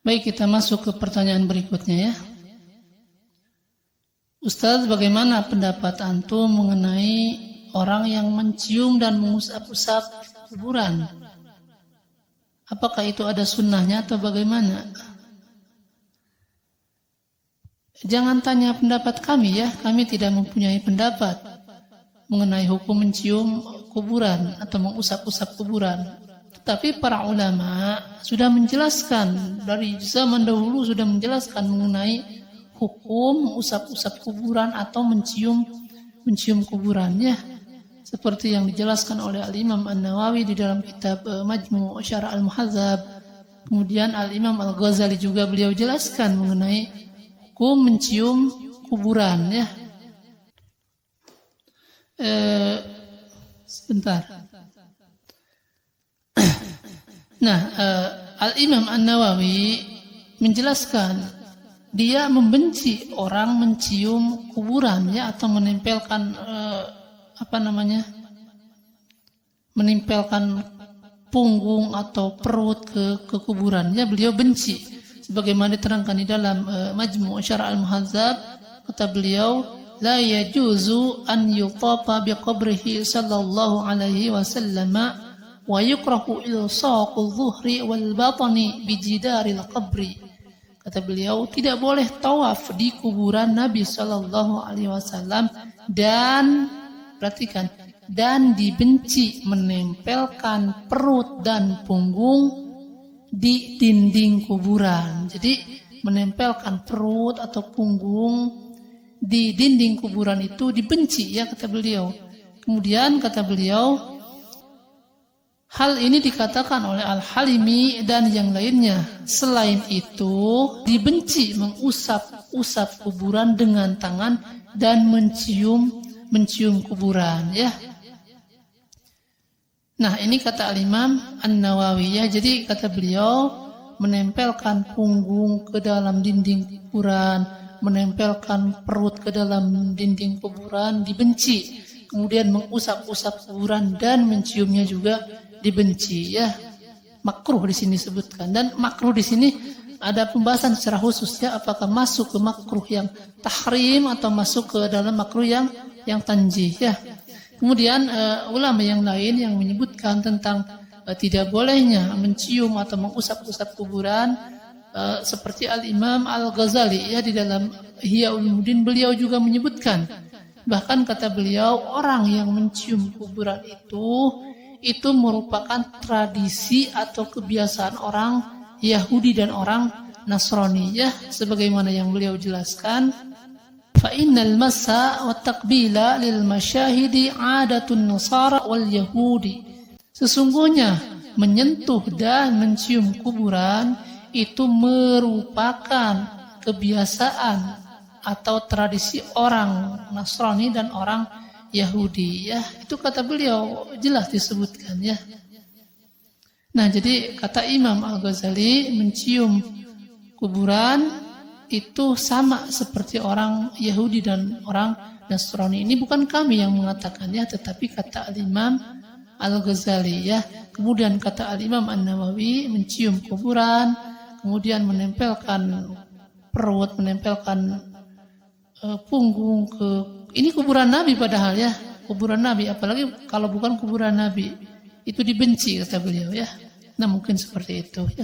Baik, kita masuk ke pertanyaan berikutnya ya. Ustaz, bagaimana pendapat antum mengenai orang yang mencium dan mengusap-usap kuburan? Apakah itu ada sunnahnya atau bagaimana? Jangan tanya pendapat kami ya, kami tidak mempunyai pendapat mengenai hukum mencium kuburan atau mengusap-usap kuburan. Tetapi para ulama sudah menjelaskan, dari zaman dahulu sudah menjelaskan mengenai hukum usap-usap kuburan atau mencium kuburan ya. Seperti yang dijelaskan oleh Al-Imam An-Nawawi di dalam kitab Majmu' Syarah Al-Muhadzab. Kemudian Al-Imam Al-Ghazali juga beliau jelaskan mengenai hukum mencium kuburan ya. Sebentar. Nah, Al-Imam An-Nawawi menjelaskan dia membenci orang mencium kuburan ya, atau menempelkan menempelkan punggung atau perut ke kuburan ya, beliau benci. Sebagaimana diterangkan di dalam Majmu' Syarah Al-Muhadzab, kata beliau, la yajuzu an yutafa biqabrihi sallallahu alaihi wasallam wa yukrahu ilsaqu dhuhri wal batni bijidaril qabri. Kata beliau, tidak boleh tawaf di kuburan Nabi sallallahu alaihi wasallam, dan perhatikan, dan dibenci menempelkan perut dan punggung di dinding kuburan. Jadi menempelkan perut atau punggung di dinding kuburan itu dibenci ya, kata beliau. Kemudian kata beliau, hal ini dikatakan oleh Al-Halimi dan yang lainnya. Selain itu, dibenci mengusap-usap kuburan dengan tangan dan mencium kuburan ya. Nah, ini kata Al-Imam An-Nawawi ya. Jadi kata beliau, menempelkan punggung ke dalam dinding kuburan, menempelkan perut ke dalam dinding kuburan dibenci. Kemudian mengusap-usap kuburan dan menciumnya juga dibenci ya. Makruh di sini sebutkan, dan makruh di sini ada pembahasan secara khusus ya, apakah masuk ke makruh yang tahrim atau masuk ke dalam makruh yang tanjih ya. Kemudian ulama yang lain yang menyebutkan tentang tidak bolehnya mencium atau mengusap-usap kuburan, seperti Al-Imam Al-Ghazali ya, di dalam Ihya Ulumuddin beliau juga menyebutkan, bahkan kata beliau, orang yang mencium kuburan itu merupakan tradisi atau kebiasaan orang Yahudi dan orang Nasrani ya, sebagaimana yang beliau jelaskan, fa innal massa wa taqbila lil masyahidi 'adatun nasara wal yahudi. Sesungguhnya menyentuh dan mencium kuburan itu merupakan kebiasaan atau tradisi orang Nasrani dan orang Yahudi ya. Itu kata beliau jelas disebutkan ya. Nah, jadi kata Imam Al-Ghazali, mencium kuburan itu sama seperti orang Yahudi dan orang Nasrani. Ini bukan kami yang mengatakannya, tetapi kata Al-Imam Al-Ghazali ya. Kemudian kata Al-Imam An-Nawawi, mencium kuburan, kemudian menempelkan perut, menempelkan punggung ke, ini kuburan Nabi padahal ya, kuburan Nabi, apalagi kalau bukan kuburan Nabi, itu dibenci kata beliau ya. Nah, mungkin seperti itu ya.